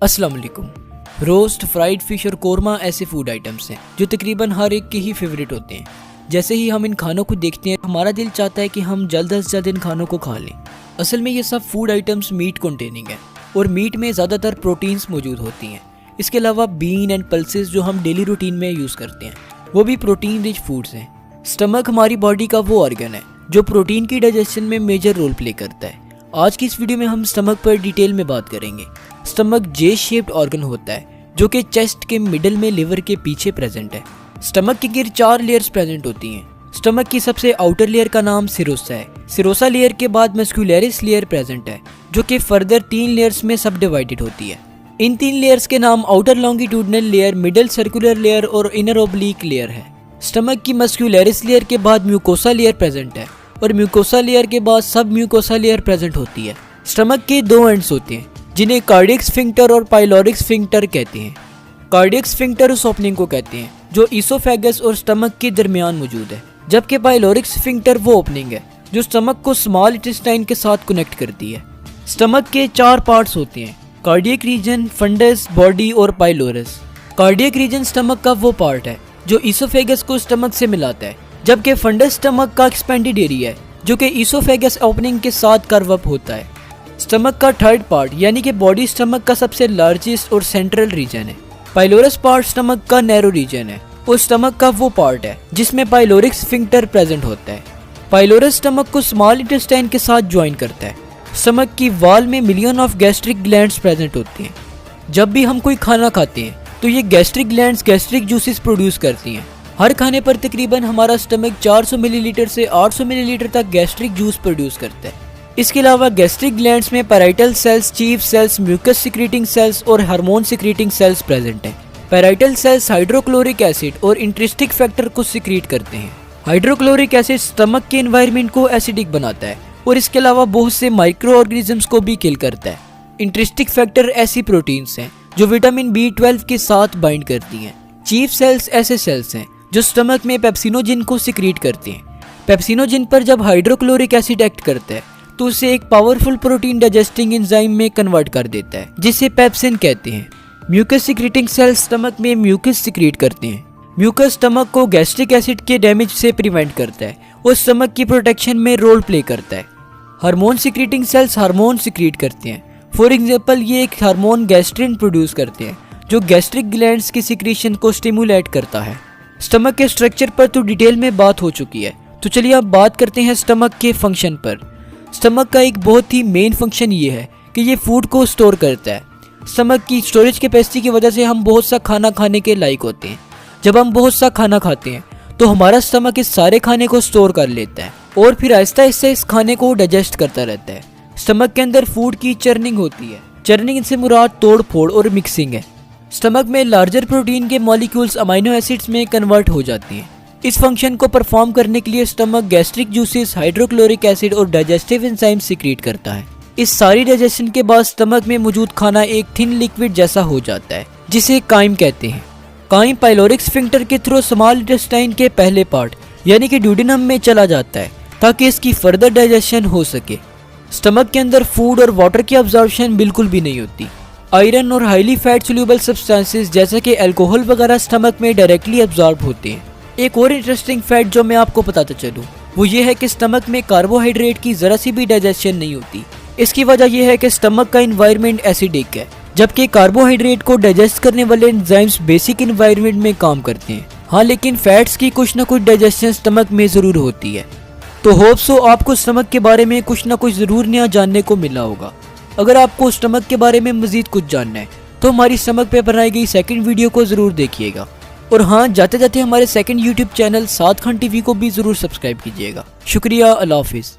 अस्सलाम वालेकुम। Roast, fried fish और कोरमा ऐसे फूड आइटम्स हैं जो तकरीबन हर एक के ही फेवरेट होते हैं। जैसे ही हम इन खानों को देखते हैं हमारा दिल चाहता है कि हम जल्द से जल्द इन खानों को खा लें। असल में ये सब फूड आइटम्स मीट कंटेनिंग है और मीट में ज़्यादातर प्रोटीन्स मौजूद होती हैं। इसके अलावा बीन एंड पल्सेस जो हम डेली रूटीन में यूज़ करते हैं वो भी प्रोटीन रिच फूड्स हैं। स्टमक हमारी बॉडी का वो ऑर्गन है जो प्रोटीन की डाइजेशन में मेजर रोल प्ले करता है। आज की इस वीडियो में हम स्टमक पर डिटेल में बात करेंगे। स्टमक जे शेप्ड ऑर्गन होता है जो कि चेस्ट के मिडल में लिवर के पीछे प्रेजेंट है। स्टमक के गिर 4 लेयर्स प्रेजेंट होती हैं। स्टमक की सबसे आउटर लेयर का नाम सिरोसा है। सिरोसा लेयर के बाद मस्कुलरिस लेयर प्रेजेंट है जो कि फर्दर 3 लेयर्स में सब डिवाइडेड होती है। इन 3 लेयर्स के नाम outer longitudinal layer, middle circular layer और इनर ओब्लिक लेयर है। स्टमक की मस्कुलरिस लेयर के बाद म्यूकोसा लेयर प्रेजेंट है और म्यूकोसा लेयर के बाद सब म्यूकोसा लेयर प्रेजेंट होती है। स्टमक के 2 एंड्स होते हैं जिन्हें कार्डियक स्फिंक्टर और पाइलोरिक स्फिंक्टर कहते हैं। कार्डियक स्फिंक्टर उस ओपनिंग को कहते हैं जो ईसोफेगस और स्टमक के दरमियान मौजूद है, जबकि पाइलोरिक स्फिंक्टर वो ओपनिंग है जो स्टमक को स्मॉल इंटेस्टाइन के साथ कनेक्ट करती है। स्टमक के 4 पार्ट्स होते हैं, कार्डियक रीजन, फंडस, बॉडी और पाइलोरस। कार्डियक रीजन स्टमक का वो पार्ट है जो ईसोफेगस को स्टमक से मिलाता है, जबकि फंडस स्टमक का एक्सपेंडेड एरिया है जो कि ईसोफेगस ओपनिंग के साथ कर्व अप होता है। स्टमक का 3rd पार्ट यानी कि बॉडी स्टमक का सबसे लार्जेस्ट और सेंट्रल रीजन है। पाइलोरस पार्ट स्टमक का नैरो रीजन है और स्टमक का वो पार्ट है जिसमें पाइलोरिक स्फिंक्टर प्रेजेंट होता है। पाइलोरस स्टमक को स्मॉल इंटेस्टाइन के साथ ज्वाइन करता है। स्टमक की वॉल में million of gastric glands present होती हैं। जब भी हम कोई खाना खाते हैं तो ये gastric glands gastric juices produce करती हैं। हर खाने पर तकरीबन हमारा स्टमक 400 मिलीलीटर से 800 मिलीलीटर तक गैस्ट्रिक जूस प्रोड्यूस करता है। इसके अलावा गैस्ट्रिक ग्लैंड्स में parietal cells, chief cells, mucus secreting cells और हार्मोन सिक्रीटिंग सेल्स प्रेजेंट हैं। पैराइटल सेल्स हाइड्रोक्लोरिक एसिड और इंट्रिस्टिक फैक्टर को सिक्रीट करते हैं। हाइड्रोक्लोरिक एसिड स्टमक के एनवायरनमेंट को एसिडिक बनाता है और इसके अलावा बहुत से माइक्रो ऑर्गेनिजम्स को भी किल करता है। इंट्रिस्टिक फैक्टर ऐसी प्रोटीन्स हैं जो विटामिन B12 के साथ बाइंड करती हैं। चीफ सेल्स ऐसे सेल्स हैं जो स्टमक में पेप्सिनोजिन को सिक्रीट करते हैं। पेप्सिनोजिन पर जब हाइड्रोक्लोरिक एसिड एक्ट करता है तो उसे एक पावरफुल प्रोटीन डाइजेस्टिंग एंजाइम में कन्वर्ट कर देता है जिसे पेप्सिन कहते हैं। म्यूकस सिक्रीटिंग सेल्स स्टमक में म्यूकस सिक्रीट करते हैं। म्यूकस स्टमक को गैस्ट्रिक एसिड के डैमेज से प्रिवेंट करता है और स्टमक की प्रोटेक्शन में रोल प्ले करता है। Hormone secreting cells hormone secrete करते हैं। फॉर एग्जांपल ये एक हार्मोन गैस्ट्रिन प्रोड्यूस करते हैं जो गैस्ट्रिक ग्लैंड्स की सिक्रीशन को स्टिमुलेट करता है। स्टमक के स्ट्रक्चर पर तो डिटेल में बात हो चुकी है, तो चलिए अब बात करते हैं स्टमक के फंक्शन पर। स्टमक का एक बहुत ही मेन फंक्शन ये है कि ये फूड को स्टोर करता है। स्टमक की स्टोरेज कैपेसिटी की वजह से हम बहुत सा खाना खाने के लायक होते हैं। जब हम बहुत सा खाना खाते हैं तो हमारा स्टमक इस सारे खाने को स्टोर कर लेता है और फिर आहिस्ता आहिस्ता इस खाने को डाइजेस्ट करता रहता है। स्टमक के अंदर फूड की चर्निंग होती है। चर्निंग से मुराद तोड़ फोड़ और मिक्सिंग है। स्टमक में लार्जर प्रोटीन के मॉलिक्यूल्स अमाइनो एसिड्स में कन्वर्ट हो जाती हैं। इस फंक्शन को परफॉर्म करने के लिए stomach gastric juices, hydrochloric acid और डाइजेस्टिव एंजाइम सिक्रीट करता है। इस सारी डाइजेशन के बाद स्टमक में मौजूद खाना एक थिन लिक्विड जैसा हो जाता है जिसे काइम कहते हैं। काइम पाइलोरिक स्फिंक्टर के थ्रू स्मॉल इंटेस्टाइन के पहले पार्ट यानी कि ड्यूडेनम में चला जाता है ताकि इसकी फर्दर डाइजेशन हो सके। स्टमक के अंदर फूड और वाटर की अब्जॉर्प्शन बिल्कुल भी नहीं होती। आयरन और हाईली फैट सोल्यूबल सब्सटेंसेस जैसे कि अल्कोहल वगैरह स्टमक में डायरेक्टली अब्जॉर्ब होते हैं। एक और इंटरेस्टिंग फैक्ट जो मैं आपको बताता चलूँ वो ये है कि स्टमक में कार्बोहाइड्रेट की जरा सी भी डाइजेशन नहीं होती। इसकी वजह यह है कि स्टमक का एनवायरनमेंट एसिडिक है, जबकि कार्बोहाइड्रेट को डाइजेस्ट करने वाले एंजाइम्स बेसिक एनवायरनमेंट में काम करते हैं। हाँ, लेकिन फैट्स की कुछ ना कुछ डाइजेशन स्टमक में जरूर होती है। तो होप सो आपको स्टमक के बारे में कुछ ना कुछ जरूर नया जानने को मिला होगा। अगर आपको स्टमक के बारे में मजीद कुछ जानना है तो हमारी स्टमक पे बनाई गई 2nd वीडियो को जरूर देखिएगा। और हाँ, जाते जाते हमारे 2nd YouTube चैनल साद खान टीवी को भी जरूर सब्सक्राइब कीजिएगा। शुक्रिया, अल्लाह हाफिज़।